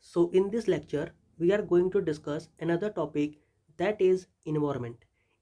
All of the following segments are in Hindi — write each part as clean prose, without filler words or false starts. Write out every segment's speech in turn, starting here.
So in this lecture, we are going to discuss another topic that is environment.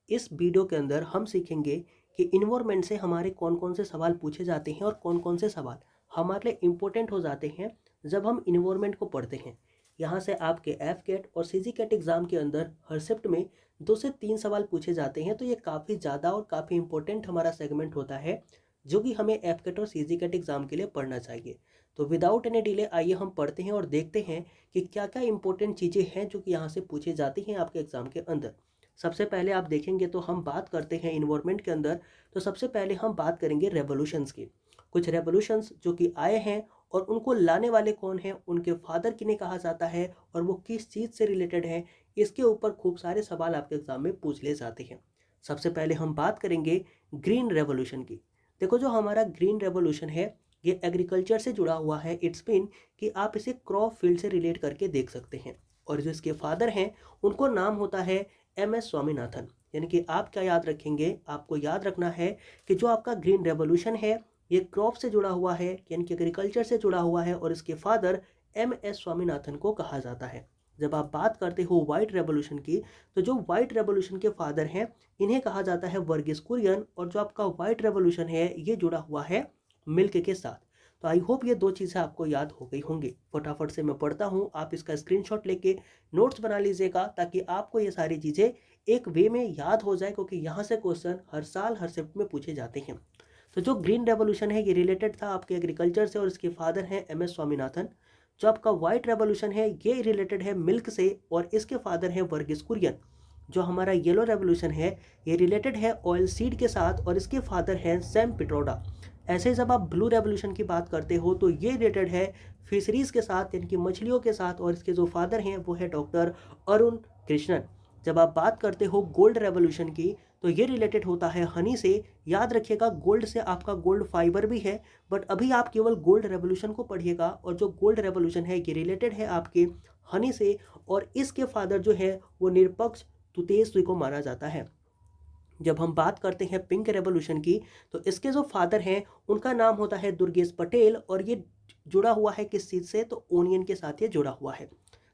इस वीडियो के अंदर हम सीखेंगे कि इन्वायरमेंट से हमारे कौन कौन से सवाल पूछे जाते हैं और कौन कौन से सवाल हमारे लिए इम्पोर्टेंट हो जाते हैं जब हम इन्वायरमेंट को पढ़ते हैं। यहाँ से आपके एफ कैट और सी जी कैट एग्ज़ाम के अंदर हर शिफ्ट में 2 से 3 सवाल पूछे जाते हैं, तो ये काफ़ी ज़्यादा और काफ़ी इंपॉर्टेंट हमारा सेगमेंट होता है जो कि हमें एफ कैट और सी जी कैट एग्ज़ाम के लिए पढ़ना चाहिए। तो विदाउट एनी डिले आइए हम पढ़ते हैं और देखते हैं कि क्या क्या इंपॉर्टेंट चीज़ें हैं जो कि यहाँ से पूछी जाती हैं आपके एग्ज़ाम के अंदर। सबसे पहले आप देखेंगे तो हम बात करते हैं इन्वायरमेंट के अंदर, तो सबसे पहले हम बात करेंगे रेवोल्यूशंस की। कुछ रेवोल्यूशंस जो कि आए हैं और उनको लाने वाले कौन हैं, उनके फादर किन्हें कहा जाता है और वो किस चीज़ से रिलेटेड है, इसके ऊपर खूब सारे सवाल आपके एग्ज़ाम में पूछ ले जाते हैं। सबसे पहले हम बात करेंगे ग्रीन रेवोल्यूशन की। देखो, जो हमारा ग्रीन रेवोल्यूशन है ये एग्रीकल्चर से जुड़ा हुआ है। इट्स मीन कि आप इसे क्रॉप फील्ड से रिलेट करके देख सकते हैं। और जो इसके फादर हैं उनको नाम होता है एम.एस. स्वामीनाथन। यानी कि आप क्या याद रखेंगे, आपको याद रखना है कि जो आपका ग्रीन रेवोल्यूशन है ये क्रॉप से जुड़ा हुआ है, यानी कि एग्रीकल्चर से जुड़ा हुआ है और इसके फादर एम.एस. स्वामीनाथन को कहा जाता है। जब आप बात करते हो वाइट रेवोल्यूशन की, तो जो वाइट रेवोल्यूशन के फादर हैं इन्हें कहा जाता है वर्गीस कुरियन। और जो आपका वाइट रेवोल्यूशन है ये जुड़ा हुआ है मिल्क के साथ। तो आई होप ये 2 चीज़ें आपको याद हो गई होंगी। फटाफट से मैं पढ़ता हूँ, आप इसका स्क्रीनशॉट लेके नोट्स बना लीजिएगा ताकि आपको ये सारी चीज़ें एक वे में याद हो जाए, क्योंकि यहाँ से क्वेश्चन हर साल हर शिफ्ट में पूछे जाते हैं। तो जो ग्रीन रेवोल्यूशन है ये रिलेटेड था आपके एग्रीकल्चर से और इसके फादर हैं एम.एस. स्वामीनाथन। जो आपका वाइट रेवोल्यूशन है ये रिलेटेड है मिल्क से और इसके फादर हैं वर्गीस कुरियन। जो हमारा येलो रेवोल्यूशन है ये रिलेटेड है ऑयल सीड के साथ और इसके फादर हैं सैम पिट्रोडा। ऐसे जब आप ब्लू रेवोल्यूशन की बात करते हो तो ये रिलेटेड है फिशरीज के साथ, यानी कि मछलियों के साथ, और इसके जो फादर हैं वो है डॉक्टर अरुण कृष्णन। जब आप बात करते हो गोल्ड रेवोल्यूशन की तो ये रिलेटेड होता है हनी से। याद रखिएगा गोल्ड से आपका गोल्ड फाइबर भी है, बट अभी आप केवल गोल्ड रेवोल्यूशन को पढ़िएगा। और जो गोल्ड रेवोल्यूशन है ये रिलेटेड है आपके हनी से और इसके फादर जो है वो निरपक्ष तुतेश्वी को माना जाता है। जब हम बात करते हैं पिंक रेवोल्यूशन की तो इसके जो फादर हैं उनका नाम होता है दुर्गेश पटेल और ये जुड़ा हुआ है किस चीज़ से, तो ओनियन के साथ ये जुड़ा हुआ है।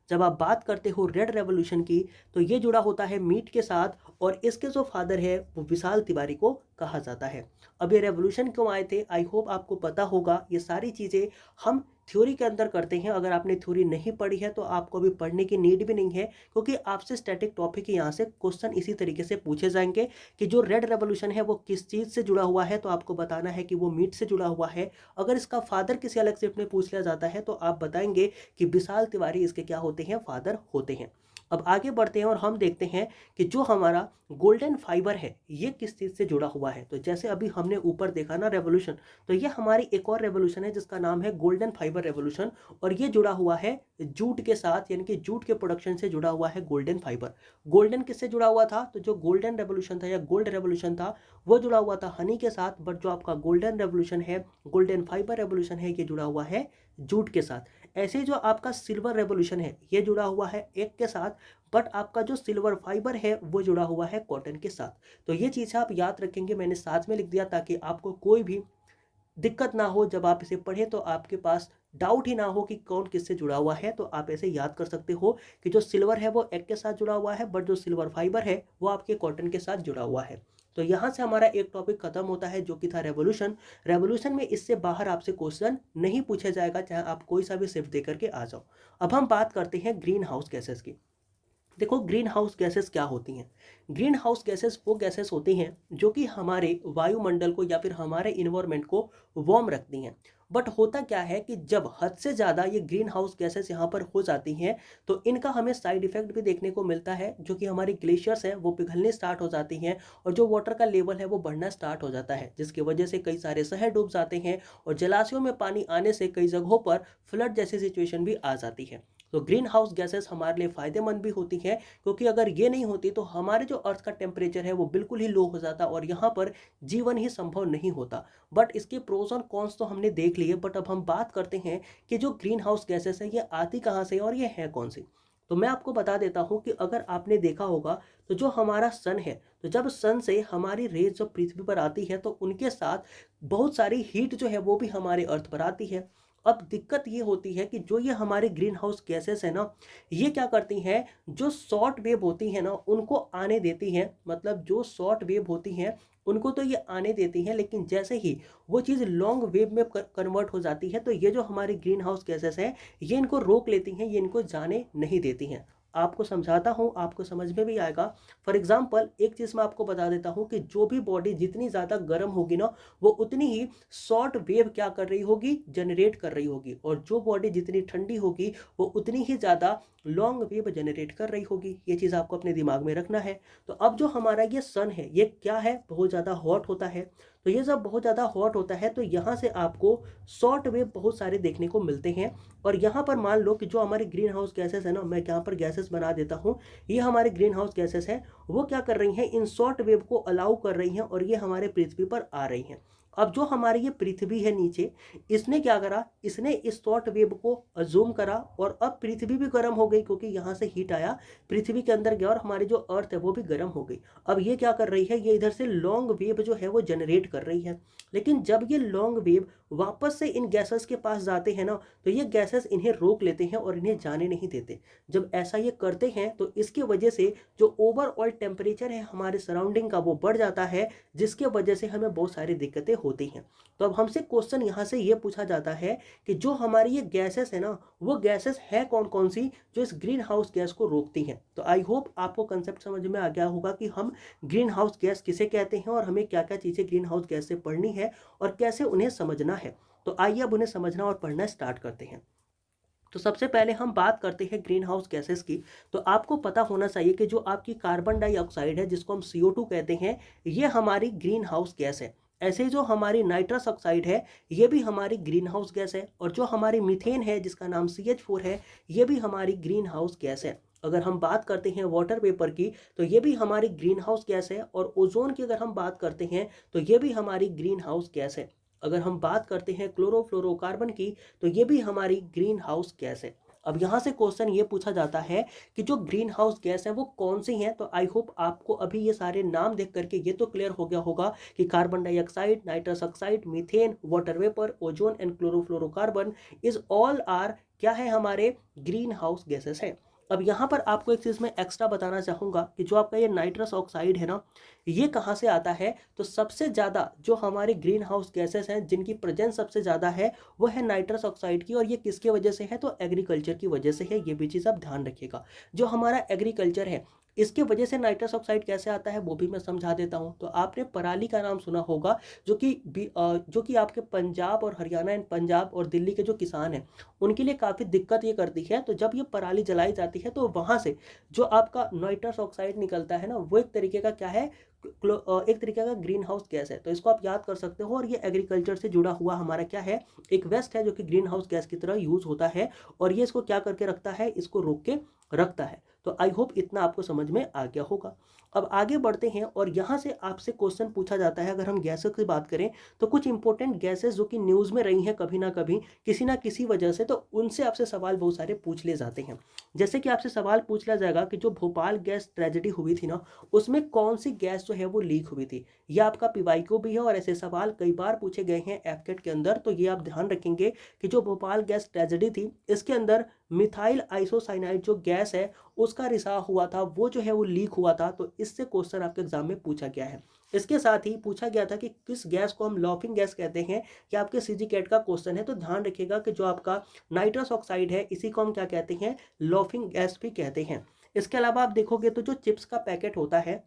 जब आप बात करते हो रेड रेवोल्यूशन की तो ये जुड़ा होता है मीट के साथ और इसके जो फादर है वो विशाल तिवारी को कहा जाता है। अब ये रेवोल्यूशन क्यों आए थे, आई होप आपको पता होगा। ये सारी चीज़ें हम थ्योरी के अंदर करते हैं। अगर आपने थ्योरी नहीं पढ़ी है तो आपको अभी पढ़ने की नीड भी नहीं है, क्योंकि आपसे स्टैटिक टॉपिक यहाँ से क्वेश्चन इसी तरीके से पूछे जाएंगे कि जो रेड रेवोल्यूशन है वो किस चीज़ से जुड़ा हुआ है, तो आपको बताना है कि वो मीट से जुड़ा हुआ है। अगर इसका फादर किसी अलग शिफ्ट में पूछ लिया जाता है तो आप बताएंगे कि विशाल तिवारी इसके क्या होते हैं, फादर होते हैं। अब आगे बढ़ते हैं और हम देखते हैं कि जो हमारा गोल्डन फाइबर है ये किस चीज़ से जुड़ा हुआ है। तो जैसे अभी हमने ऊपर देखा ना रेवोल्यूशन, तो ये हमारी एक और रेवोल्यूशन है जिसका नाम है गोल्डन फाइबर रेवोल्यूशन और ये जुड़ा हुआ है जूट के साथ, यानी कि जूट के प्रोडक्शन से जुड़ा हुआ है गोल्डन फाइबर। गोल्डन किससे जुड़ा हुआ था, तो जो गोल्डन रेवोल्यूशन था या गोल्ड रेवोल्यूशन था वो जुड़ा हुआ था हनी के साथ, बट जो आपका गोल्डन रेवोल्यूशन है, गोल्डन फाइबर रेवोल्यूशन है, ये जुड़ा हुआ है जूट के साथ। ऐसे जो आपका सिल्वर रेवोल्यूशन है ये जुड़ा हुआ है एग के साथ, बट आपका जो सिल्वर फाइबर है वो जुड़ा हुआ है कॉटन के साथ। तो ये चीज़ आप याद रखेंगे, मैंने साथ में लिख दिया ताकि आपको कोई भी दिक्कत ना हो जब आप इसे पढ़ें, तो आपके पास डाउट ही ना हो कि कौन किससे जुड़ा हुआ है। तो आप ऐसे याद कर सकते हो कि जो सिल्वर है वो एग के साथ जुड़ा हुआ है, बट जो सिल्वर फाइबर है वो आपके कॉटन के साथ जुड़ा हुआ है। तो यहाँ से हमारा एक टॉपिक खत्म होता है जो कि था रेवोल्यूशन। रेवोल्यूशन में इससे बाहर आपसे क्वेश्चन नहीं पूछा जाएगा, चाहे आप कोई सा भी शिफ्ट दे करके आ जाओ। अब हम बात करते हैं ग्रीन हाउस गैसेस की। देखो, ग्रीन हाउस गैसेस क्या होती हैं। ग्रीन हाउस गैसेस वो गैसेस होती हैं जो कि हमारे वायुमंडल को या फिर हमारे इन्वायरमेंट को वार्म रखती हैं। बट होता क्या है कि जब हद से ज़्यादा ये ग्रीन हाउस गैसेस यहाँ पर हो जाती हैं तो इनका हमें साइड इफेक्ट भी देखने को मिलता है, जो कि हमारी ग्लेशियर्स हैं वो पिघलने स्टार्ट हो जाती हैं और जो वाटर का लेवल है वो बढ़ना स्टार्ट हो जाता है, जिसकी वजह से कई सारे शहर डूब जाते हैं और जलाशयों में पानी आने से कई जगहों पर फ्लड जैसी सिचुएशन भी आ जाती है। तो ग्रीन हाउस गैसेस हमारे लिए फ़ायदेमंद भी होती हैं, क्योंकि अगर ये नहीं होती तो हमारे जो अर्थ का टेम्परेचर है वो बिल्कुल ही लो हो जाता और यहाँ पर जीवन ही संभव नहीं होता। बट इसके प्रोज और कॉन्स तो हमने देख लिए, बट अब हम बात करते हैं कि जो ग्रीन हाउस गैसेस है ये आती कहाँ से और ये है कौन सी। तो मैं आपको बता देता हूँ कि अगर आपने देखा होगा तो जो हमारा सन है, तो जब सन से हमारी रेज जब पृथ्वी पर आती है तो उनके साथ बहुत सारी हीट जो है वो भी हमारे अर्थ पर आती है। अब दिक्कत ये होती है कि जो ये हमारे ग्रीन हाउस गैसेस है ना, ये क्या करती हैं, जो शॉर्ट वेव होती है ना उनको आने देती हैं, मतलब जो शॉर्ट वेव होती हैं उनको तो ये आने देती हैं, लेकिन जैसे ही वो चीज़ लॉन्ग वेव में कन्वर्ट हो जाती है तो ये जो हमारी ग्रीन हाउस गैसेस हैं ये इनको रोक लेती हैं, ये इनको जाने नहीं देती हैं। आपको समझाता हूँ, आपको समझ में भी आएगा। फॉर एग्जाम्पल एक चीज़ मैं आपको बता देता हूँ कि जो भी बॉडी जितनी ज़्यादा गर्म होगी ना, वो उतनी ही शॉर्ट वेव क्या कर रही होगी, जनरेट कर रही होगी, और जो बॉडी जितनी ठंडी होगी वो उतनी ही ज़्यादा लॉन्ग वेव जनरेट कर रही होगी। ये चीज़ आपको अपने दिमाग में रखना है। तो अब जो हमारा ये सन है ये क्या है, बहुत ज़्यादा हॉट होता है। तो ये जब बहुत ज़्यादा हॉट होता है तो यहाँ से आपको शॉर्ट वेव बहुत सारे देखने को मिलते हैं। और यहाँ पर मान लो कि जो हमारे ग्रीन हाउस गैसेस है ना, मैं यहाँ पर गैसेस बना देता हूँ, ये हमारे ग्रीन हाउस गैसेस हैं, वो क्या कर रही हैं, इन शॉर्ट वेव को अलाउ कर रही हैं और ये हमारे पृथ्वी पर आ रही हैं। अब जो हमारी ये पृथ्वी है नीचे, इसने क्या करा, इसने इस शॉर्ट वेव को अज्यूम करा और अब पृथ्वी भी गर्म हो गई, क्योंकि यहाँ से हीट आया, पृथ्वी के अंदर गया और हमारी जो अर्थ है वो भी गर्म हो गई। अब ये क्या कर रही है, ये इधर से लॉन्ग वेव जो है वो जनरेट कर रही है। लेकिन जब ये लॉन्ग वेव वापस से इन गैसेस के पास जाते हैं ना, तो ये गैसेस इन्हें रोक लेते हैं और इन्हें जाने नहीं देते। जब ऐसा ये करते हैं तो इसकी वजह से जो ओवरऑल टेम्परेचर है हमारे सराउंडिंग का वो बढ़ जाता है, जिसके वजह से हमें बहुत सारी दिक्कतें होती हैं। तो अब हमसे क्वेश्चन यहाँ से ये पूछा जाता है कि जो हमारी ये गैसेस है ना, वो गैसेस है कौन कौन सी जो इस ग्रीन हाउस गैस को रोकती हैं। तो आई होप आपको कंसेप्ट समझ में आ गया होगा कि हम ग्रीन हाउस गैस किसे कहते हैं और हमें क्या क्या चीज़ें ग्रीन हाउस गैस से पढ़नी है और कैसे उन्हें समझना है। तो आइए अब उन्हें समझना और पढ़ना स्टार्ट करते हैं। तो सबसे पहले हम बात करते हैं ग्रीन हाउस गैसेस की। तो आपको पता होना चाहिए कि जो आपकी कार्बन डाइऑक्साइड है, जिसको हम CO2 कहते हैं, ये हमारी ग्रीन हाउस गैस है। ऐसे ही जो हमारी नाइट्रस ऑक्साइड है, ये भी हमारी ग्रीन हाउस गैस है। और जो हमारी मीथेन है, जिसका नाम CH4 है, ये भी हमारी ग्रीन हाउस गैस है। अगर हम बात करते हैं वाटर वेपर की, तो ये भी हमारी ग्रीन हाउस गैस है। और ओजोन की अगर हम बात करते हैं तो ये भी हमारी ग्रीन हाउस गैस है। अगर हम बात करते हैं क्लोरोफ्लोरोकार्बन की, तो ये भी हमारी ग्रीन हाउस गैस है। अब यहाँ से क्वेश्चन ये पूछा जाता है कि जो ग्रीन हाउस गैस है वो कौन सी हैं। तो आई होप आपको अभी ये सारे नाम देख करके ये तो क्लियर हो गया होगा कि carbon dioxide, nitrous oxide, methane, water vapour, ozone and chlorofluorocarbon is all are क्या है, हमारे ग्रीन हाउस गैसेस हैं। अब यहाँ पर आपको एक चीज़ मैं एक्स्ट्रा बताना चाहूँगा कि जो आपका ये नाइट्रस ऑक्साइड है ना, ये कहाँ से आता है। तो सबसे ज़्यादा जो हमारे ग्रीन हाउस गैसेस हैं जिनकी प्रेजेंस सबसे ज़्यादा है, वो है नाइट्रस ऑक्साइड की। और ये किसके वजह से है, तो एग्रीकल्चर की वजह से है। ये भी चीज़ आप ध्यान रखिएगा। जो हमारा एग्रीकल्चर है, इसके वजह से नाइट्रस ऑक्साइड कैसे आता है वो भी मैं समझा देता हूँ। तो आपने पराली का नाम सुना होगा, जो कि आपके पंजाब और हरियाणा एंड पंजाब और दिल्ली के जो किसान हैं उनके लिए काफ़ी दिक्कत ये करती है। तो जब ये पराली जलाई जाती है तो वहाँ से जो आपका नाइट्रस ऑक्साइड निकलता है ना, वो एक तरीके का क्या है, एक तरीके का ग्रीन हाउस गैस है। तो इसको आप याद कर सकते हो। और ये एग्रीकल्चर से जुड़ा हुआ हमारा क्या है, एक वेस्ट है जो कि ग्रीन हाउस गैस की तरह यूज होता है। और ये इसको क्या करके रखता है, इसको रोक के रखता है। तो आई होप इतना आपको समझ में आ गया होगा। अब आगे बढ़ते हैं और यहाँ से आपसे क्वेश्चन पूछा जाता है। अगर हम गैसेस की बात करें तो कुछ इंपॉर्टेंट गैसेस जो कि न्यूज़ में रही हैं कभी ना कभी किसी ना किसी वजह से, तो उनसे आपसे सवाल बहुत सारे पूछ ले जाते हैं। जैसे कि आपसे सवाल पूछ लिया जाएगा कि जो भोपाल गैस ट्रेजेडी हुई थी ना, उसमें कौन सी गैस जो है वो लीक हुई थी। यह आपका पीवाईक्यू भी है और ऐसे सवाल कई बार पूछे गए हैं एफकेट के अंदर। तो ये आप ध्यान रखेंगे कि जो भोपाल गैस ट्रेजेडी थी, इसके अंदर मिथाइल आइसोसाइनाइड जो गैस है उसका रिसाव हुआ था, वो जो है वो लीक हुआ था। तो इससे क्वेश्चन आपके एग्जाम में पूछा गया है। इसके साथ ही पूछा गया था कि किस गैस को हम लॉफिंग गैस कहते हैं। कि आपके सीजी कैट का क्वेश्चन है। तो ध्यान रखिएगा कि जो आपका नाइट्रस ऑक्साइड है, इसी को हम क्या कहते हैं, लॉफिंग गैस भी कहते हैं। इसके अलावा आप देखोगे तो जो चिप्स का पैकेट होता है,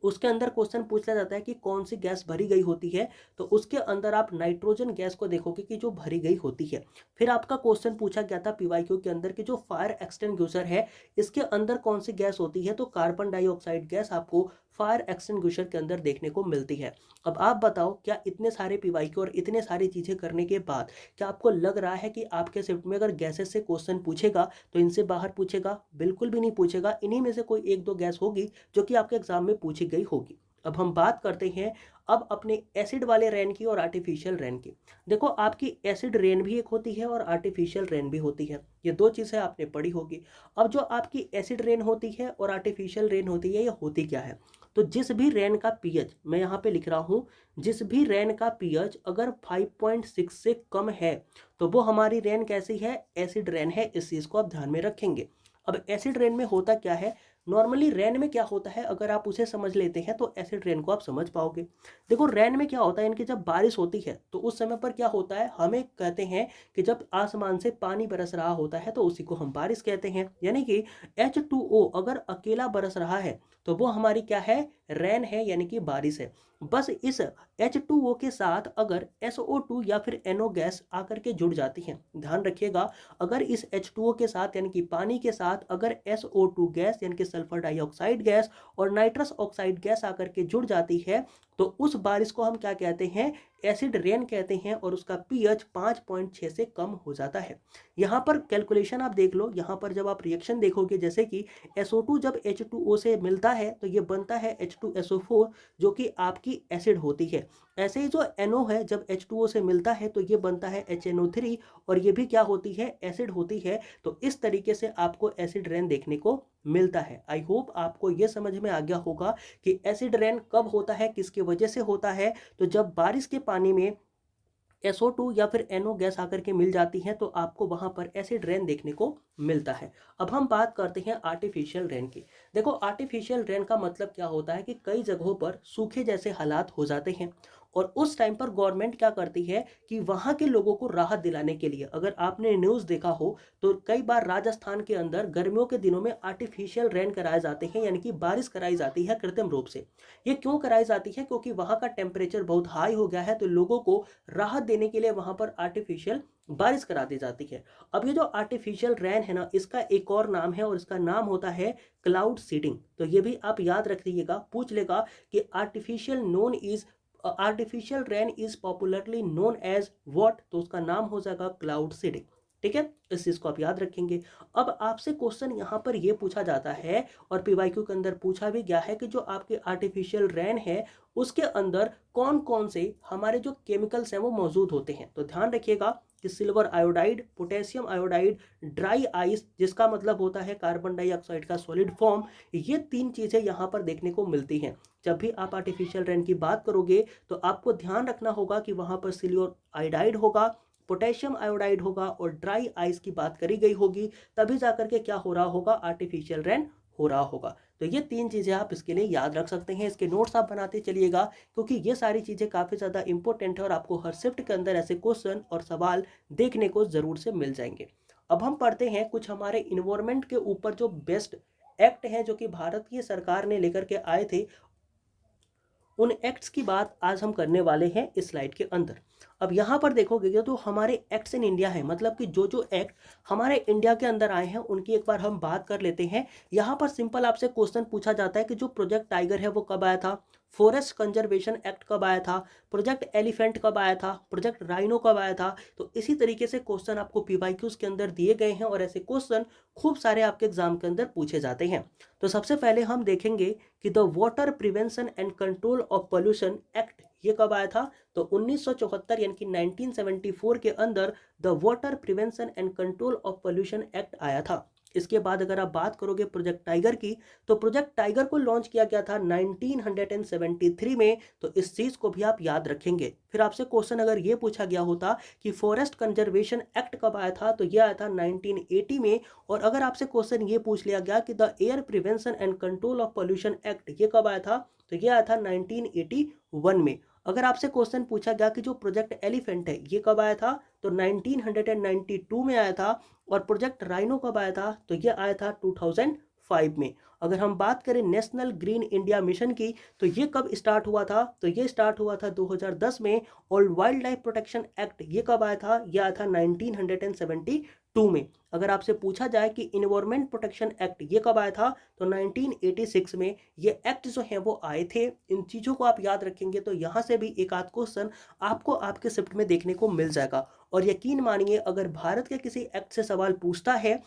उसके अंदर क्वेश्चन पूछा जाता है कि कौन सी गैस भरी गई होती है। तो उसके अंदर आप नाइट्रोजन गैस को देखोगे कि जो भरी गई होती है। फिर आपका क्वेश्चन पूछा गया था पीवाईक्यू के अंदर कि जो फायर एक्सटिंग्विशर है, इसके अंदर कौन सी गैस होती है। तो कार्बन डाइऑक्साइड गैस आपको फायर एक्सटिंग्विशर के अंदर देखने को मिलती है। अब आप बताओ, क्या इतने सारे पीवाईक्यू और इतने सारी चीज़ें करने के बाद क्या आपको लग रहा है कि आपके शिफ्ट में अगर गैसेस से क्वेश्चन पूछेगा तो इनसे बाहर पूछेगा? बिल्कुल भी नहीं पूछेगा। इन्हीं में से कोई एक दो गैस होगी जो कि आपके एग्जाम में पूछी गई होगी। अब हम बात करते हैं अब अपने एसिड वाले रेन की और आर्टिफिशियल रेन की। देखो, आपकी एसिड रेन भी एक होती है और आर्टिफिशियल रेन भी होती है। ये दो चीज़ें आपने पढ़ी होगी। अब जो आपकी एसिड रेन होती है और आर्टिफिशियल रेन होती है, ये होती क्या है। तो जिस भी रेन का पीएच, मैं यहाँ पे लिख रहा हूँ, जिस भी रेन का पीएच अगर 5.6 से कम है तो वो हमारी रेन कैसी है, एसिड रेन है। इस चीज़ को आप ध्यान में रखेंगे। अब एसिड रेन में होता क्या है, नॉर्मली रेन में क्या होता है, अगर आप उसे समझ लेते हैं तो एसिड रेन को आप समझ पाओगे। देखो रेन में क्या होता है, इनकी जब बारिश होती है तो उस समय पर क्या होता है, हमें कहते हैं कि जब आसमान से पानी बरस रहा होता है तो उसी को हम बारिश कहते हैं। यानी कि H2O अगर अकेला बरस रहा है तो वो हमारी क्या है, रेन है, यानी कि बारिश है। बस इस H2O के साथ अगर SO2 या फिर NO गैस आकर के जुड़ जाती है, ध्यान रखिएगा, अगर इस H2O के साथ यानी कि पानी के साथ अगर SO2 गैस यानी कि सल्फर डाइऑक्साइड गैस और नाइट्रस ऑक्साइड गैस आकर के जुड़ जाती है तो उस बारिश को हम क्या कहते हैं, एसिड रेन कहते हैं, और उसका पीएच 5.6 से कम हो जाता है। यहाँ पर कैलकुलेशन आप देख लो, यहाँ पर जब आप रिएक्शन देखोगे, जैसे कि SO2 जब H2O से मिलता है तो ये बनता है H2SO4 जो कि आपकी एसिड होती है। ऐसे ही जो NO है जब H2O से मिलता है तो ये बनता है HNO3 और ये भी क्या होती है, एसिड होती है। तो इस तरीके से आपको एसिड रेन देखने को मिलता है। आई होप आपको ये समझ में आ गया होगा कि एसिड रेन कब होता है, किसकी वजह से होता है। तो जब बारिश के पानी में SO2 या फिर NO गैस आकर के मिल जाती है तो आपको वहां पर एसिड रेन देखने को मिलता है। अब हम बात करते हैं आर्टिफिशियल रेन की। देखो आर्टिफिशियल रेन का मतलब क्या होता है कि कई जगहों पर सूखे जैसे हालात हो जाते हैं और उस टाइम पर गवर्नमेंट क्या करती है कि वहां के लोगों को राहत दिलाने के लिए, अगर आपने न्यूज़ देखा हो तो कई बार राजस्थान के अंदर गर्मियों के दिनों में आर्टिफिशियल रेन कराए जाते हैं, यानी कि बारिश कराई जाती है कृत्रिम रूप से। ये क्यों कराई जाती है, क्योंकि वहां का टेम्परेचर बहुत हाई हो गया है तो लोगों को राहत देने के लिए वहां पर आर्टिफिशियल बारिश करा दी जाती है। अब ये जो आर्टिफिशियल रेन है ना, इसका एक और नाम है और इसका नाम होता है क्लाउड सीडिंग। तो ये भी आप याद रखिएगा, पूछ लेगा कि artificial rain is popularly known as what, तो उसका नाम हो जाएगा क्लाउड सीडिंग। ठीक है, इस चीज को आप याद रखेंगे। अब आपसे क्वेश्चन यहाँ पर यह पूछा जाता है और पीवाईक्यू के अंदर पूछा भी गया है कि जो आपके आर्टिफिशियल रेन है उसके अंदर कौन कौन से हमारे जो केमिकल्स हैं वो मौजूद होते हैं। तो ध्यान रखिएगा कि silver iodide, potassium iodide, dry ice जिसका मतलब होता है कार्बन डाइऑक्साइड का सॉलिड फॉर्म, ये तीन चीजें यहाँ पर देखने को मिलती हैं। जब भी आप आर्टिफिशियल रेन की बात करोगे तो आपको ध्यान रखना होगा कि वहां पर सिल्वर आयोडाइड होगा, पोटेशियम आयोडाइड होगा और ड्राई आइस की बात करी गई होगी, तभी जाकर के क्या हो रहा होगा, आर्टिफिशियल रेन हो रहा होगा। तो ये तीन चीजें आप इसके लिए याद रख सकते हैं, इसके नोट्स आप बनाते चलिएगा क्योंकि ये सारी चीजें काफी ज्यादा इंपॉर्टेंट है और आपको हर शिफ्ट के अंदर ऐसे क्वेश्चन और सवाल देखने को जरूर से मिल जाएंगे। अब हम पढ़ते हैं कुछ हमारे इन्वायरमेंट के ऊपर जो बेस्ट एक्ट हैं जो कि भारत की सरकार ने लेकर के आए थे, उन एक्ट्स की बात आज हम करने वाले हैं इस स्लाइड के अंदर। अब यहाँ पर देखोगे तो हमारे एक्ट्स इन इंडिया है, मतलब कि जो जो एक्ट हमारे इंडिया के अंदर आए हैं उनकी एक बार हम बात कर लेते हैं। यहाँ पर सिंपल आपसे क्वेश्चन पूछा जाता है कि जो प्रोजेक्ट टाइगर है वो कब आया था, फॉरेस्ट कंजर्वेशन एक्ट कब आया था, प्रोजेक्ट एलिफेंट कब आया था, प्रोजेक्ट राइनो कब आया था। तो इसी तरीके से क्वेश्चन आपको पीवाईक्यूज के अंदर दिए गए हैं और ऐसे क्वेश्चन खूब सारे आपके एग्जाम के अंदर पूछे जाते हैं। तो सबसे पहले हम देखेंगे कि the water prevention and control of pollution act ये कब आया था। तो 1974 यानी कि 1974 के अंदर the water prevention and control of pollution act आया था। इसके बाद अगर आप बात करोगे प्रोजेक्ट टाइगर की, तो प्रोजेक्ट टाइगर को लॉन्च किया गया था 1973 में। तो इस चीज को भी आप याद रखेंगे। फिर आपसे क्वेश्चन अगर ये पूछा गया होता कि फॉरेस्ट कंजर्वेशन एक्ट कब आया था, तो यह आया था 1980 में। और अगर आपसे क्वेश्चन ये पूछ लिया गया कि the air prevention and control of pollution act ये कब आया था, तो यह आया था 1981 में। अगर आपसे क्वेश्चन पूछा गया कि जो प्रोजेक्ट एलिफेंट है ये कब आया था, तो 1992 में आया था। और प्रोजेक्ट राइनो कब आया था, तो ये आया था 2005 में। अगर हम बात करें नेशनल ग्रीन इंडिया मिशन की, तो ये कब स्टार्ट हुआ था, तो ये स्टार्ट हुआ था 2010 में। और वाइल्ड लाइफ प्रोटेक्शन एक्ट ये कब आया था, ये आया था 1972 में। अगर आपसे पूछा जाए कि इन्वायरमेंट प्रोटेक्शन एक्ट ये कब आया था, तो 1986 में ये एक्ट जो है वो आए थे। इन चीज़ों को आप याद रखेंगे तो यहाँ से भी एक आध क्वेश्चन आपको आपके शिफ्ट में देखने को मिल जाएगा। और यकीन मानिए अगर भारत के किसी एक्ट से सवाल पूछता है,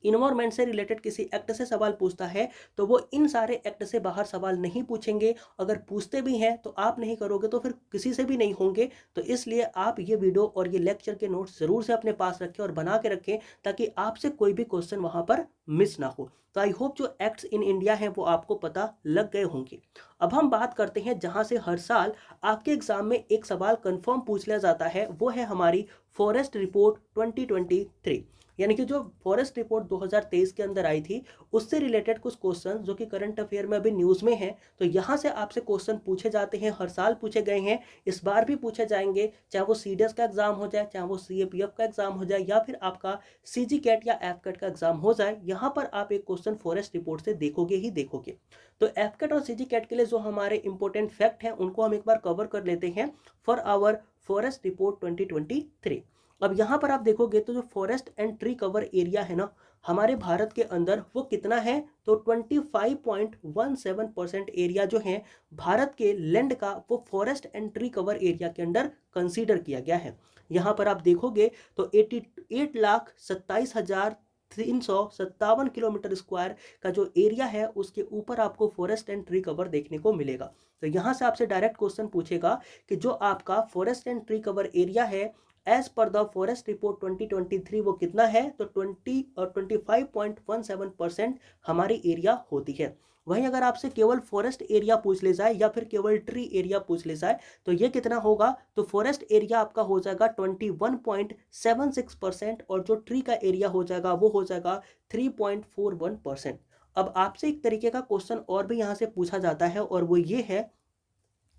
इन्वायरमेंट से रिलेटेड किसी एक्ट से सवाल पूछता है, तो वो इन सारे एक्ट से बाहर सवाल नहीं पूछेंगे। अगर पूछते भी हैं तो आप नहीं करोगे तो फिर किसी से भी नहीं होंगे। तो इसलिए आप ये वीडियो और ये लेक्चर के नोट्स जरूर से अपने पास रखें और बना के रखें ताकि आपसे कोई भी क्वेश्चन वहां पर मिस ना हो। तो आई होप जो एक्ट्स इन इंडिया हैं वो आपको पता लग गए होंगे। अब हम बात करते हैं जहां से हर साल आपके एग्जाम में एक सवाल कंफर्म पूछ लिया जाता है, वो है हमारी फॉरेस्ट रिपोर्ट 2023, यानी कि जो फॉरेस्ट रिपोर्ट 2023 के अंदर आई थी उससे रिलेटेड कुछ क्वेश्चन जो कि करंट अफेयर में अभी न्यूज़ में हैं। तो यहाँ से आपसे क्वेश्चन पूछे जाते हैं, हर साल पूछे गए हैं, इस बार भी पूछे जाएंगे, चाहे वो सीडीएस का एग्जाम हो जाए, चाहे वो सीएपीएफ का एग्जाम हो जाए, या फिर आपका सीजी कैट या एफ कैट का एग्जाम हो जाए। यहाँ पर आप एक क्वेश्चन फॉरेस्ट रिपोर्ट से देखोगे ही देखोगे। तो एफ कैट और सीजी कैट के लिए जो हमारे इंपॉर्टेंट फैक्ट हैं उनको हम एक बार कवर कर लेते हैं फॉर आवर फॉरेस्ट रिपोर्ट 2023। अब यहाँ पर आप देखोगे तो जो forest and tree cover area है ना हमारे भारत के अंदर, वो कितना है, तो 25.17% एरिया जो है भारत के लैंड का वो forest and tree cover area के अंदर कंसीडर किया गया है। यहाँ पर आप देखोगे तो 88,27,357 किलोमीटर स्क्वायर का जो एरिया है उसके ऊपर आपको फॉरेस्ट एंड ट्री कवर देखने को मिलेगा। तो यहाँ से आपसे डायरेक्ट क्वेश्चन पूछेगा कि जो आपका forest and tree cover area है as per the forest report 2023 वो कितना है, तो 25.17% हमारी एरिया होती है। वहीं अगर आपसे केवल फॉरेस्ट एरिया पूछ ले जाए या फिर केवल ट्री एरिया पूछ ले जाए तो ये कितना होगा, तो फॉरेस्ट एरिया आपका हो जाएगा 21.76% और जो ट्री का एरिया हो जाएगा वो हो जाएगा 3.41%। अब आपसे एक तरीके का क्वेश्चन और भी यहाँ से पूछा जाता है और वो ये है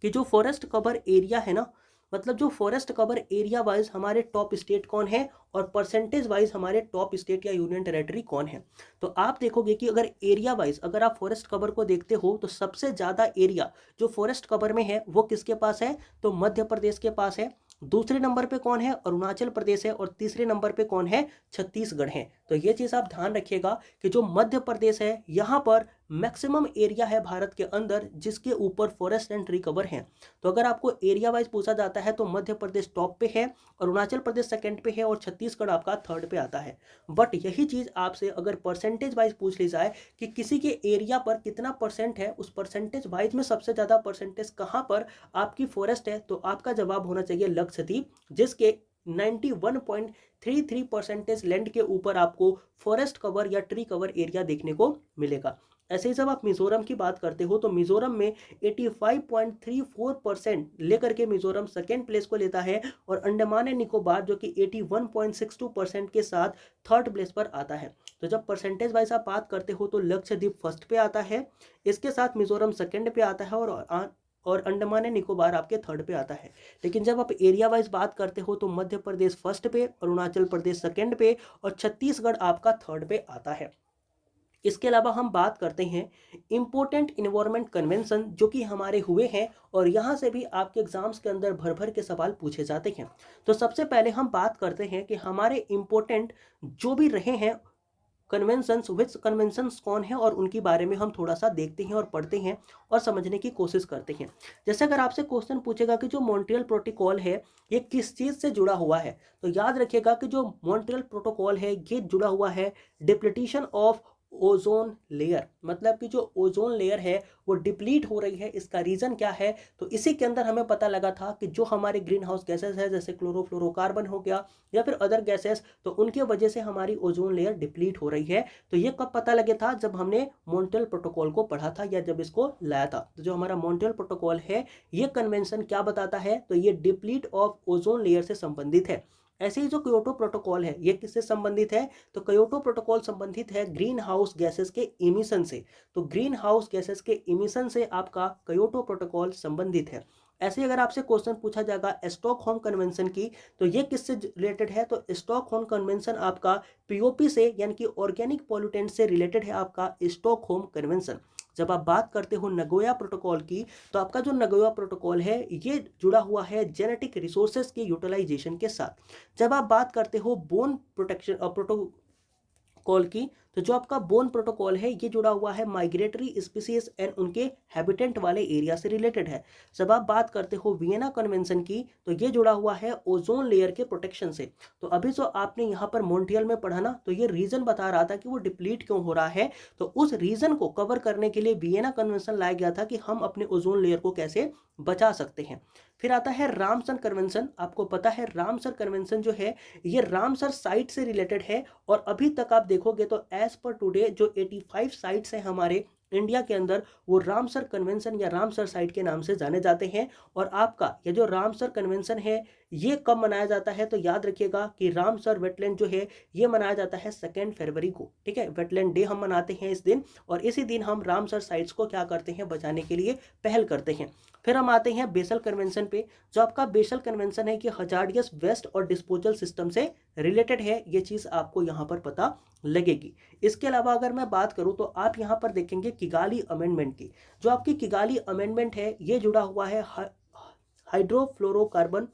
कि जो फॉरेस्ट कवर एरिया है ना, मतलब जो फॉरेस्ट कवर एरिया वाइज हमारे टॉप स्टेट कौन है और परसेंटेज वाइज हमारे टॉप स्टेट या यूनियन टेरेटरी कौन है। तो आप देखोगे कि अगर एरिया वाइज अगर आप फॉरेस्ट कवर को देखते हो तो सबसे ज़्यादा एरिया जो फॉरेस्ट कवर में है वो किसके पास है, तो मध्य प्रदेश के पास है। दूसरे नंबर पे कौन है, अरुणाचल प्रदेश है। और तीसरे नंबर पे कौन है, छत्तीसगढ़ है। तो ये चीज़ आप ध्यान रखिएगा कि जो मध्य प्रदेश है यहाँ पर मैक्सिमम एरिया है भारत के अंदर जिसके ऊपर फॉरेस्ट एंड ट्री कवर है। तो अगर आपको एरिया वाइज पूछा जाता है तो मध्य प्रदेश टॉप पे है, अरुणाचल प्रदेश सेकंड पे है और छत्तीसगढ़ आपका थर्ड पे आता है। बट यही चीज़ आपसे अगर परसेंटेज वाइज पूछ ली जाए कि किसी के एरिया पर कितना परसेंट है, उस परसेंटेज वाइज में सबसे ज़्यादा परसेंटेज कहाँ पर आपकी फॉरेस्ट है, तो आपका जवाब होना चाहिए लक्षद्वीप, जिसके 91.33% लैंड के ऊपर आपको फॉरेस्ट कवर या ट्री कवर एरिया देखने को मिलेगा। ऐसे ही जब आप मिजोरम की बात करते हो तो मिजोरम में 85.34% लेकर के मिजोरम सेकेंड प्लेस को लेता है और अंडमान एंड निकोबार जो कि 81.62% के साथ थर्ड प्लेस पर आता है। तो जब परसेंटेज वाइज आप बात करते हो तो लक्षद्वीप फर्स्ट पे आता है, इसके साथ मिजोरम सेकेंड पे आता है और अंडमान एंड निकोबार आपके थर्ड पे आता है। लेकिन जब आप एरिया वाइज बात करते हो तो मध्य प्रदेश फर्स्ट पे, अरुणाचल प्रदेश सेकंड पे और छत्तीसगढ़ आपका थर्ड पे आता है। इसके अलावा हम बात करते हैं इंपॉर्टेंट इन्वायरमेंट कन्वेंशन जो कि हमारे हुए हैं और यहाँ से भी आपके एग्जाम्स के अंदर भर भर के सवाल पूछे जाते हैं। तो सबसे पहले हम बात करते हैं कि हमारे इंपॉर्टेंट जो भी रहे हैं कन्वेंशंस, विच कन्वेंशंस कौन है और उनके बारे में हम थोड़ा सा देखते हैं और पढ़ते हैं और समझने की कोशिश करते हैं। जैसे अगर आपसे क्वेश्चन पूछेगा कि जो मॉन्ट्रियल प्रोटोकॉल है ये किस चीज़ से जुड़ा हुआ है, तो याद रखिएगा कि जो मॉन्ट्रियल प्रोटोकॉल है ये जुड़ा हुआ है डिप्लीशन ऑफ ओजोन लेयर, मतलब कि जो ओजोन लेयर है वो डिप्लीट हो रही है। इसका रीज़न क्या है, तो इसी के अंदर हमें पता लगा था कि जो हमारे ग्रीन हाउस गैसेस है जैसे क्लोरोफ्लोरोकार्बन हो गया या फिर अदर गैसेस, तो उनकी वजह से हमारी ओजोन लेयर डिप्लीट हो रही है। तो ये कब पता लगे था, जब हमने मॉन्ट्रियल प्रोटोकॉल को पढ़ा था या जब इसको लाया था। तो जो हमारा मॉन्ट्रियल प्रोटोकॉल है ये कन्वेंशन क्या बताता है, तो ये डिप्लीट ऑफ ओजोन लेयर से संबंधित है। ऐसे ही जो क्योटो प्रोटोकॉल है ये किससे संबंधित है, तो क्योटो प्रोटोकॉल संबंधित है ग्रीन हाउस गैसेस के इमिशन से। तो ग्रीन हाउस गैसेस के इमिशन से आपका क्योटो प्रोटोकॉल संबंधित है। ऐसे ही अगर आपसे क्वेश्चन पूछा जाएगा स्टॉकहोम कन्वेंशन की, तो ये किससे रिलेटेड है, तो स्टॉकहोम कन्वेंशन आपका पीओपी से यानी कि ऑर्गेनिक पॉल्यूटेंट से रिलेटेड है आपका स्टॉकहोम कन्वेंशन। जब आप बात करते हो नगोया प्रोटोकॉल की, तो आपका जो नगोया प्रोटोकॉल है ये जुड़ा हुआ है जेनेटिक रिसोर्सेज के यूटिलाइजेशन के साथ। जब आप बात करते हो बोन प्रोटेक्शन प्रोटोकॉल की, तो जो आपका बोन प्रोटोकॉल है ये जुड़ा हुआ है माइग्रेटरी स्पीसीज एंड उनके हैबिटेंट वाले एरिया से रिलेटेड है। जब आप बात करते हो वियना कन्वेंशन की, तो ये जुड़ा हुआ है ओजोन लेयर के प्रोटेक्शन से। तो अभी जो आपने यहाँ पर मॉन्ट्रियल में पढ़ा ना, तो ये रीजन बता रहा था कि वो डिप्लीट क्यों हो रहा है। तो उस रीजन को कवर करने के लिए वियना कन्वेंशन लाया गया था कि हम अपने ओजोन लेयर को कैसे बचा सकते हैं। फिर आता है रामसर कन्वेंशन। आपको पता है रामसर कन्वेंशन जो है ये रामसर साइट से रिलेटेड है, और अभी तक आप देखोगे तो एज पर टुडे जो 85 साइट्स हैं हमारे इंडिया के अंदर, वो रामसर कन्वेंशन या रामसर साइट के नाम से जाने जाते हैं। और आपका ये जो रामसर कन्वेंशन है ये कब मनाया जाता है, तो याद रखिएगा कि रामसर वेटलैंड जो है ये मनाया जाता है 2 फरवरी को। ठीक है, वेटलैंड डे हम मनाते हैं इस दिन, और इसी दिन हम रामसर साइट्स को क्या करते हैं, बचाने के लिए पहल करते हैं। फिर हम आते हैं बेसल कन्वेंशन पे। जो आपका बेसल कन्वेंशन है कि हजार्डियस वेस्ट और डिस्पोजल सिस्टम से रिलेटेड है, ये चीज़ आपको यहाँ पर पता लगेगी। इसके अलावा अगर मैं बात करूँ तो आप यहाँ पर देखेंगे किगाली अमेंडमेंट की। जो आपकी किगाली अमेंडमेंट है ये जुड़ा हुआ है हाइड्रोफ्लोरोकार्बन,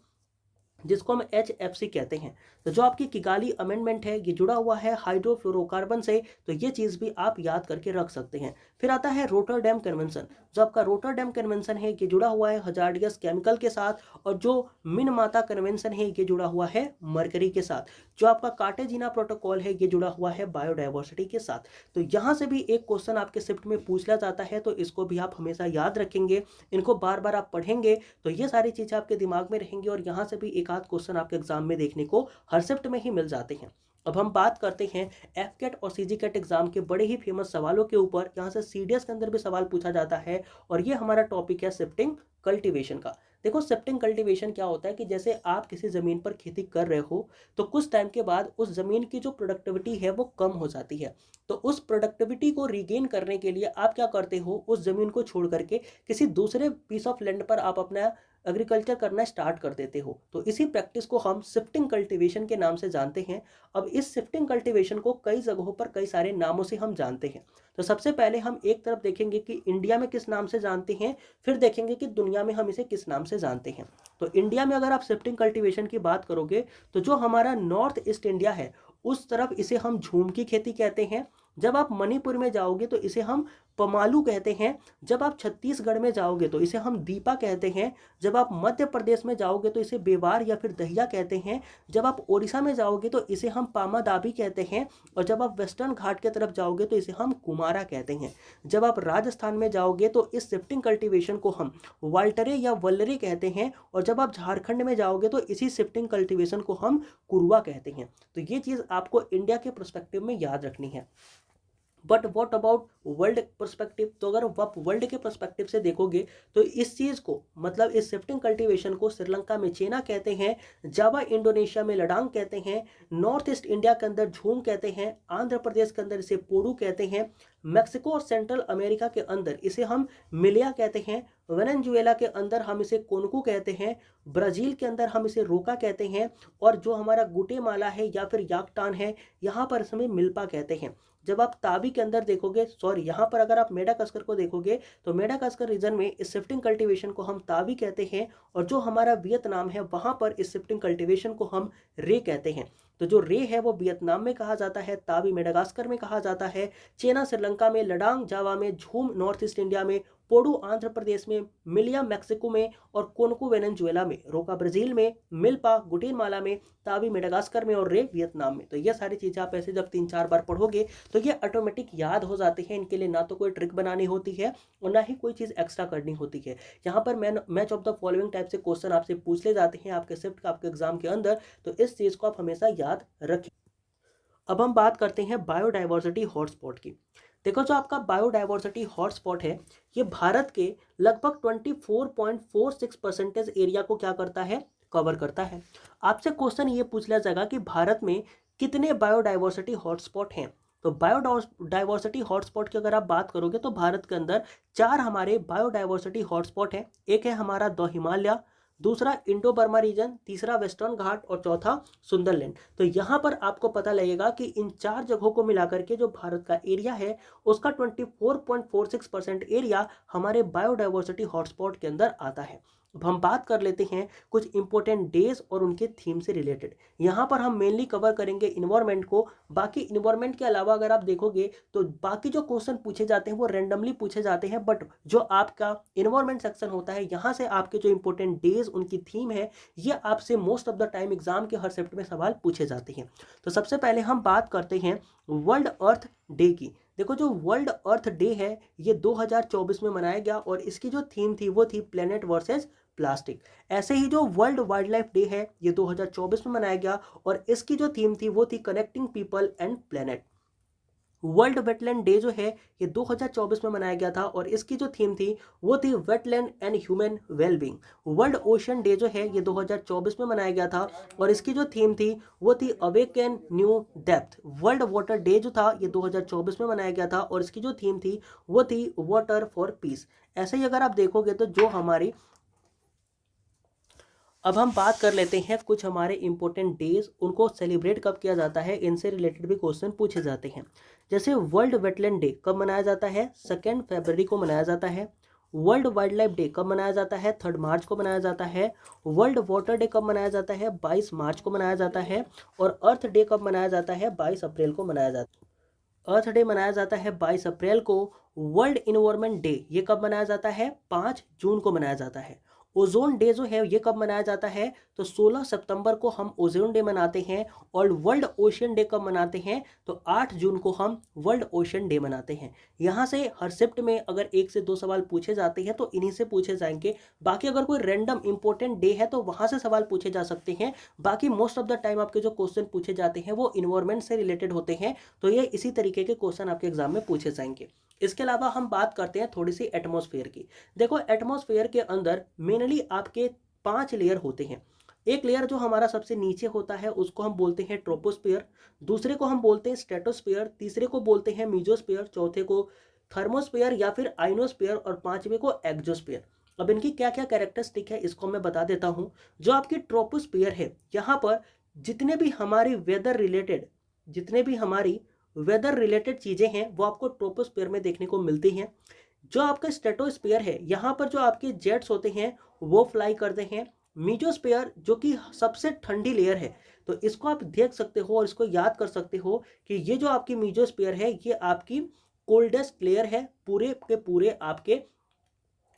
जिसको हम HFC कहते हैं। तो जो आपकी किगाली अमेंडमेंट है ये जुड़ा हुआ है हाइड्रोफ्लोरोकार्बन से, तो ये चीज़ भी आप याद करके रख सकते हैं। फिर आता है रोटरडैम कन्वेंशन। जो आपका रोटरडैम कन्वेंशन है ये जुड़ा हुआ है हजार्डियस केमिकल के साथ, और जो मिनमाता कन्वेंशन है ये जुड़ा हुआ है मरकरी के साथ। जो आपका कार्टेजिना प्रोटोकॉल है ये जुड़ा हुआ है बायोडाइवर्सिटी के साथ। तो यहाँ से भी एक क्वेश्चन आपके शिफ्ट में पूछ लिया जाता है, तो इसको भी आप हमेशा याद रखेंगे, इनको बार बार आप पढ़ेंगे तो ये सारी चीज़ें आपके दिमाग में रहेंगी, और यहाँ से भी एक आध क्वेश्चन आपके एग्जाम में देखने को हर शिफ्ट में ही मिल जाते हैं। अब हम बात करते हैं एफकेट और सीजीकेट एग्जाम के बड़े ही फेमस सवालों के ऊपर। यहाँ से सीडीएस के अंदर भी सवाल पूछा जाता है, और ये हमारा टॉपिक है शिफ्टिंग कल्टीवेशन का। देखो शिफ्टिंग कल्टीवेशन क्या होता है कि जैसे आप किसी ज़मीन पर खेती कर रहे हो तो कुछ टाइम के बाद उस ज़मीन की जो प्रोडक्टिविटी है वो कम हो जाती है। तो उस प्रोडक्टिविटी को रीगेन करने के लिए आप क्या करते हो, उस ज़मीन को छोड़ करके किसी दूसरे पीस ऑफ लैंड पर आप अपना एग्रीकल्चर करना स्टार्ट कर देते हो। तो इसी प्रैक्टिस को हम शिफ्टिंग कल्टीवेशन के नाम से जानते हैं। अब इस शिफ्टिंग कल्टीवेशन को कई जगहों पर कई सारे नामों से हम जानते हैं। तो सबसे पहले हम एक तरफ देखेंगे कि इंडिया में किस नाम से जानते हैं, फिर देखेंगे कि दुनिया में हम इसे किस नाम से जानते हैं। तो इंडिया में अगर आप शिफ्टिंग कल्टीवेशन की बात करोगे तो जो हमारा नॉर्थ ईस्ट इंडिया है उस तरफ इसे हम झूम की खेती कहते हैं। जब आप मणिपुर में जाओगे तो इसे हम पमालू कहते हैं। जब आप छत्तीसगढ़ में जाओगे तो इसे हम दीपा कहते हैं। जब आप मध्य प्रदेश में जाओगे तो इसे बेवार या फिर दहिया कहते हैं। जब आप ओडिशा में जाओगे तो इसे हम पामादाबी कहते हैं। और जब आप वेस्टर्न घाट की तरफ जाओगे तो इसे हम कुमारा कहते हैं। जब आप राजस्थान में जाओगे तो इस शिफ्टिंग कल्टीवेशन को हम वाल्टरे या वल्लरे कहते हैं। और जब आप झारखंड में जाओगे तो इसी शिफ्टिंग कल्टीवेशन को हम कुरुआ कहते हैं। तो ये चीज़ आपको इंडिया के पर्सपेक्टिव में याद रखनी है। But what about world perspective? तो अगर आप वर्ल्ड के पर्सपेक्टिव से देखोगे तो इस चीज़ को मतलब इस शिफ्टिंग कल्टीवेशन को श्रीलंका में चेना कहते हैं, जावा इंडोनेशिया में लडांग कहते हैं, नॉर्थ ईस्ट इंडिया के अंदर झूम कहते हैं, आंध्र प्रदेश के अंदर इसे पोडू कहते हैं, मैक्सिको और सेंट्रल अमेरिका के अंदर इसे हम मिलिया कहते हैं, वेनेजुएला के अंदर हम इसे कोनकू कहते हैं, ब्राज़ील के अंदर हम इसे रोका कहते हैं, और जो हमारा गुटेमाला है या फिर याकटान है यहाँ पर इसमें मिल्पा कहते हैं। जब आप ताबी के अंदर देखोगे, सॉरी यहाँ पर अगर आप मेडागास्कर को देखोगे तो मेडागास्कर रीजन में इस शिफ्टिंग कल्टीवेशन को हम ताबी कहते हैं। और जो हमारा वियतनाम है वहाँ पर इस शिफ्टिंग कल्टीवेशन को हम रे कहते हैं। तो जो रे है वो वियतनाम में कहा जाता है, ताबी मेडागास्कर में कहा जाता है, चेना श्रीलंका में, लडांग जावा में, झूम नॉर्थ ईस्ट इंडिया में, पोडू आंध्र प्रदेश में, मिलिया मैक्सिको में, और कोनकू वेनेजुएला में, रोका ब्राजील में, मिल्पा गुटेमाला में, ताबी मेडागास्कर में, और रे वियतनाम में। तो ये सारी चीज़ें आप ऐसे जब 3-4 बार पढ़ोगे तो ये ऑटोमेटिक याद हो जाती है। इनके लिए ना तो कोई ट्रिक बनानी होती है और ना ही कोई चीज़ एक्स्ट्रा करनी होती है। यहाँ पर match of the following type से क्वेश्चन आपसे पूछ ले जाते हैं आपके शिफ्ट का, आपके एग्जाम के अंदर। तो इस चीज़ को आप हमेशा याद रखें। अब हम बात करते हैं बायोडाइवर्सिटी हॉटस्पॉट की। देखो जो आपका बायोडाइवर्सिटी हॉटस्पॉट है ये भारत के लगभग 24.46% एरिया को क्या करता है, कवर करता है। आपसे क्वेश्चन ये पूछ लिया जाएगा कि भारत में कितने बायोडाइवर्सिटी हॉटस्पॉट हैं। तो बायोडाइवर्सिटी हॉटस्पॉट की अगर आप बात करोगे तो भारत के अंदर 4 हमारे बायोडाइवर्सिटी हॉटस्पॉट हैं। एक है हमारा द हिमालय, दूसरा इंडो बर्मा रीजन, तीसरा वेस्टर्न घाट, और चौथा सुंदरलैंड। तो यहाँ पर आपको पता लगेगा कि इन 4 जगहों को मिलाकर के जो भारत का एरिया है उसका 24.46% एरिया हमारे बायोडाइवर्सिटी हॉटस्पॉट के अंदर आता है। अब हम बात कर लेते हैं कुछ इंपॉर्टेंट डेज और उनके थीम से रिलेटेड। यहाँ पर हम मेनली कवर करेंगे इन्वायरमेंट को। बाकी इन्वायरमेंट के अलावा अगर आप देखोगे तो बाकी जो क्वेश्चन पूछे जाते हैं वो रैंडमली पूछे जाते हैं, बट जो आपका इन्वायरमेंट सेक्शन होता है यहाँ से आपके जो इंपॉर्टेंट डेज उनकी थीम है ये आपसे most of the time exam के हर शिफ्ट में सवाल पूछे जाते हैं। तो सबसे पहले हम बात करते हैं वर्ल्ड अर्थ डे की। देखो जो वर्ल्ड अर्थ डे है ये 2024 में मनाया गया और इसकी जो थीम थी वो थी प्लेनेट वर्सेस प्लास्टिक। ऐसे ही जो वर्ल्ड वाइल्ड लाइफ डे है ये 2024 में मनाया गया और इसकी जो थीम थी वो थी connecting people and planet. World wetland day जो है ये 2024 में मनाया गया था और इसकी जो थीम थी वो थी wetland and human wellbeing. World ocean day जो है ये 2024 में मनाया गया था और इसकी जो थीम थी वो थी awaken new depth. World water day जो था ये 2024 में मनाया गया था और इसकी जो थीम थी वो थी वाटर फॉर पीस। ऐसे ही अगर आप देखोगे तो जो हमारी, अब हम बात कर लेते हैं कुछ हमारे इंपॉर्टेंट डेज, उनको सेलिब्रेट कब किया जाता है, इनसे रिलेटेड भी क्वेश्चन पूछे जाते हैं। जैसे वर्ल्ड वेटलैंड डे कब मनाया जाता है, 2 फरवरी को मनाया जाता है। वर्ल्ड वाइल्ड लाइफ डे कब मनाया जाता है, 3 मार्च को मनाया जाता है। वर्ल्ड वाटर डे कब मनाया जाता है, 22 मार्च को मनाया जाता है। और अर्थ डे कब मनाया जाता है, 22 अप्रैल को मनाया जाता है। अर्थ डे मनाया जाता है 22 अप्रैल को। वर्ल्ड इन्वायरमेंट डे ये कब मनाया जाता है, 5 जून को मनाया जाता है। ओजोन डे जो है ये कब मनाया जाता है, तो 16 सितंबर को हम ओजोन डे मनाते हैं। और वर्ल्ड ओशन डे कब मनाते हैं, तो 8 जून को हम वर्ल्ड ओशन डे मनाते हैं। यहाँ से हर शिफ्ट में अगर 1 से 2 सवाल पूछे जाते हैं तो इन्हीं से पूछे जाएंगे। बाकी अगर कोई रैंडम इंपॉर्टेंट डे है तो वहाँ से सवाल पूछे जा सकते हैं। बाकी मोस्ट ऑफ द टाइम आपके जो क्वेश्चन पूछे जाते हैं वो इन्वायरमेंट से रिलेटेड होते हैं, तो ये इसी तरीके के क्वेश्चन आपके एग्जाम में पूछे जाएंगे। इसके अलावा हम बात करते हैं थोड़ी सी एटमॉस्फेयर की। देखो एटमॉस्फेयर के अंदर मेनली आपके 5 लेयर होते हैं। एक लेयर जो हमारा सबसे नीचे होता है उसको हम बोलते हैं ट्रोपोस्फेयर, दूसरे को हम बोलते हैं स्ट्रेटोस्फेयर, तीसरे को बोलते हैं मीजोस्फेयर, चौथे को थर्मोस्फेयर या फिर आइनोस्फेयर और पांचवे को एक्जोस्फेयर। अब इनकी क्या क्या कैरेक्टरिस्टिक है इसको मैं बता देता हूं। जो आपकी ट्रोपोस्फेयर है यहाँ पर जितने भी हमारी वेदर रिलेटेड चीजें हैं वो आपको ट्रोपोस्फेयर में देखने को मिलती हैं। जो आपका स्ट्रेटोस्फेयर है यहाँ पर जो आपके जेट्स होते हैं वो फ्लाई करते हैं। मीजोस्फेयर जो कि सबसे ठंडी लेयर है, तो इसको आप देख सकते हो और इसको याद कर सकते हो कि ये जो आपकी मीजोस्फेयर है ये आपकी कोल्डेस्ट लेयर है पूरे के पूरे आपके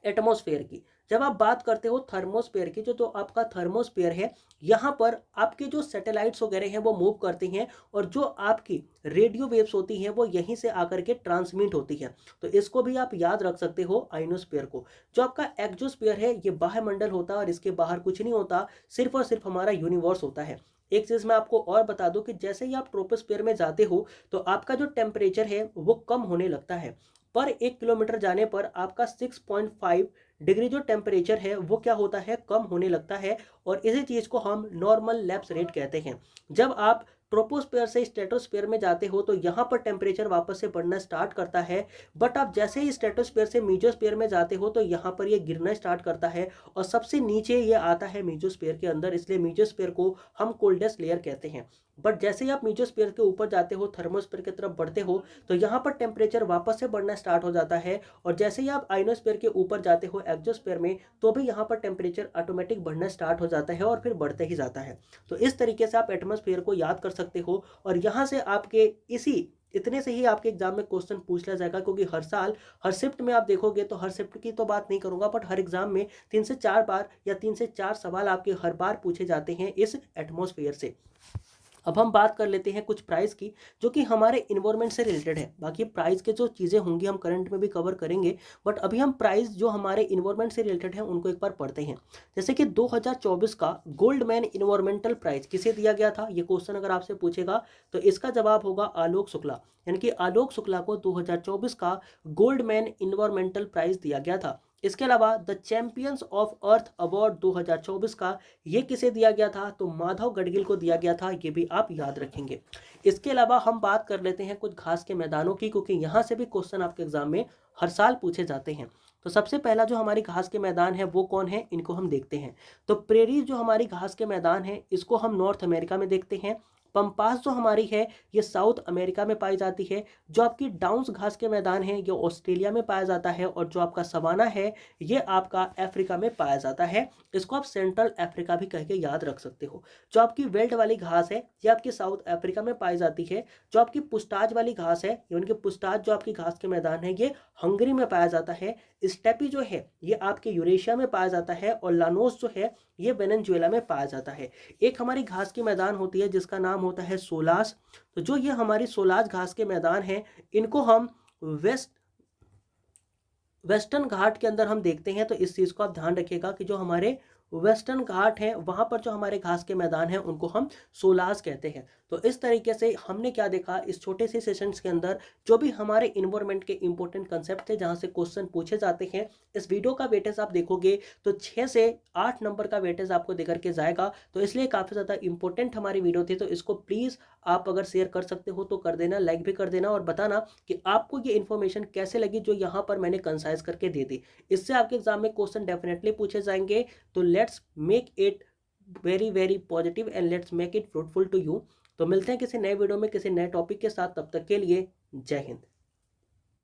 एटमॉस्फेयर की। जब आप बात करते हो थर्मोस्फेयर की, जो तो आपका थर्मोस्फेयर है यहाँ पर आपके जो सैटेलाइट्स वगैरह हैं वो मूव करते हैं और जो आपकी रेडियो वेव्स होती हैं वो यहीं से आकर के ट्रांसमिट होती है, तो इसको भी आप याद रख सकते हो आइनोस्फेयर को। जो आपका एक्जोस्फेयर है ये बाह्यमंडल होता है और इसके बाहर कुछ नहीं होता, सिर्फ और सिर्फ हमारा यूनिवर्स होता है। एक चीज मैं आपको और बता दूं कि जैसे ही आप ट्रोपोस्फेयर में जाते हो तो आपका जो टेम्परेचर है वो कम होने लगता है। पर 1 किलोमीटर जाने पर आपका 6.5 डिग्री जो टेम्परेचर है वो क्या होता है, कम होने लगता है। और इसी चीज को हम नॉर्मल लैप्स रेट कहते हैं। जब आप ट्रोपोस्फेयर से स्ट्रेटोस्फेयर में जाते हो तो यहाँ पर टेम्परेचर वापस से बढ़ना स्टार्ट करता है, बट आप जैसे ही स्ट्रेटोस्फेयर से मीजोस्फेयर में जाते हो तो यहाँ पर ये गिरना स्टार्ट करता है और सबसे नीचे ये आता है मीजोस्फेयर के अंदर, इसलिए मीजोस्फेयर को हम कोल्डेस्ट लेयर कहते हैं। बट जैसे ही आप मीजोस्फेयर के ऊपर जाते हो, थर्मोस्फेयर की तरफ बढ़ते हो, तो यहाँ पर टेम्परेचर वापस से बढ़ना स्टार्ट हो जाता है। और जैसे ही आप आइनोस्फेयर के ऊपर जाते हो एक्जोस्फेयर में, तो भी यहाँ पर टेम्परेचर ऑटोमेटिक बढ़ना स्टार्ट हो जाता है और फिर बढ़ते ही जाता है। तो इस तरीके से आप एटमॉस्फेयर को याद कर सकते हो और यहाँ से आपके इतने से ही आपके एग्जाम में क्वेश्चन पूछ लिया जाएगा, क्योंकि हर साल हर शिफ्ट में आप देखोगे तो हर शिफ्ट की तो बात नहीं करूंगा, बट हर एग्जाम में 3 से 4 बार या 3 से 4 सवाल आपके हर बार पूछे जाते हैं इस एटमॉस्फेयर से। अब हम बात कर लेते हैं कुछ प्राइस की जो कि हमारे इन्वायरमेंट से रिलेटेड है। बाकी प्राइस के जो चीज़ें होंगी हम करंट में भी कवर करेंगे, बट अभी हम प्राइस जो हमारे इन्वायरमेंट से रिलेटेड है उनको एक बार पढ़ते हैं। जैसे कि 2024 का गोल्ड मैन इन्वायरमेंटल प्राइज किसे दिया गया था, ये क्वेश्चन अगर आपसे पूछेगा तो इसका जवाब होगा आलोक शुक्ला। यानी कि आलोक शुक्ला को 2024 का गोल्ड मैन इन्वायरमेंटल प्राइज दिया गया था। इसके अलावा the champions of earth award 2024 का ये किसे दिया गया था, तो माधव गडगिल को दिया गया था, ये भी आप याद रखेंगे। इसके अलावा हम बात कर लेते हैं कुछ घास के मैदानों की, क्योंकि यहाँ से भी क्वेश्चन आपके एग्जाम में हर साल पूछे जाते हैं। तो सबसे पहला जो हमारी घास के मैदान है वो कौन है, इनको हम देखते हैं। तो प्रेरी जो हमारी घास के मैदान है इसको हम नॉर्थ अमेरिका में देखते हैं। पंपास जो हमारी है ये साउथ अमेरिका में पाई जाती है। जो आपकी डाउन्स घास के मैदान है ये ऑस्ट्रेलिया में पाया जाता है। और जो आपका सवाना है ये आपका अफ्रीका में पाया जाता है। इसको आप सेंट्रल अफ्रीका भी कह के याद रख सकते हो। जो आपकी वेल्ट वाली घास है ये आपकी साउथ अफ्रीका में पाई जाती है। जो आपकी पुस्ताज वाली घास है, यानी पुस्ताज जो आपकी घास के मैदान है ये हंगरी में पाया जाता है। स्टेपी जो है ये आपके यूरेशिया में पाया जाता है। और लानोस जो है ये वेनेजुएला में पाया जाता है। एक हमारी घास की मैदान होती है जिसका नाम होता है सोलास। तो जो ये हमारी सोलास घास के मैदान है इनको हम वेस्टर्न घाट के अंदर हम देखते हैं, तो इस चीज़ को आप ध्यान रखिएगा कि जो हमारे वेस्टर्न घाट हैं वहाँ पर जो हमारे घास के मैदान हैं उनको हम सोलास कहते हैं। तो इस तरीके से हमने क्या देखा इस छोटे से सेशंस के अंदर, जो भी हमारे इन्वायरमेंट के इंपॉर्टेंट कंसेप्ट थे जहाँ से क्वेश्चन पूछे जाते हैं। इस वीडियो का वेटेज आप देखोगे तो 6 से 8 नंबर का वेटेज आपको देकर के जाएगा, तो इसलिए काफ़ी ज़्यादा इंपॉर्टेंट हमारी वीडियो थी। तो इसको प्लीज़ आप अगर शेयर कर सकते हो तो कर देना, लाइक भी कर देना और बताना कि आपको ये इन्फॉर्मेशन कैसे लगी जो यहाँ पर मैंने कंसाइज करके दे दी। इससे आपके एग्जाम में क्वेश्चन डेफिनेटली पूछे जाएंगे। तो let's make it very very positive and let's make it fruitful to you. तो मिलते हैं किसी नए वीडियो में किसी नए टॉपिक के साथ, तब तक के लिए जय हिंद।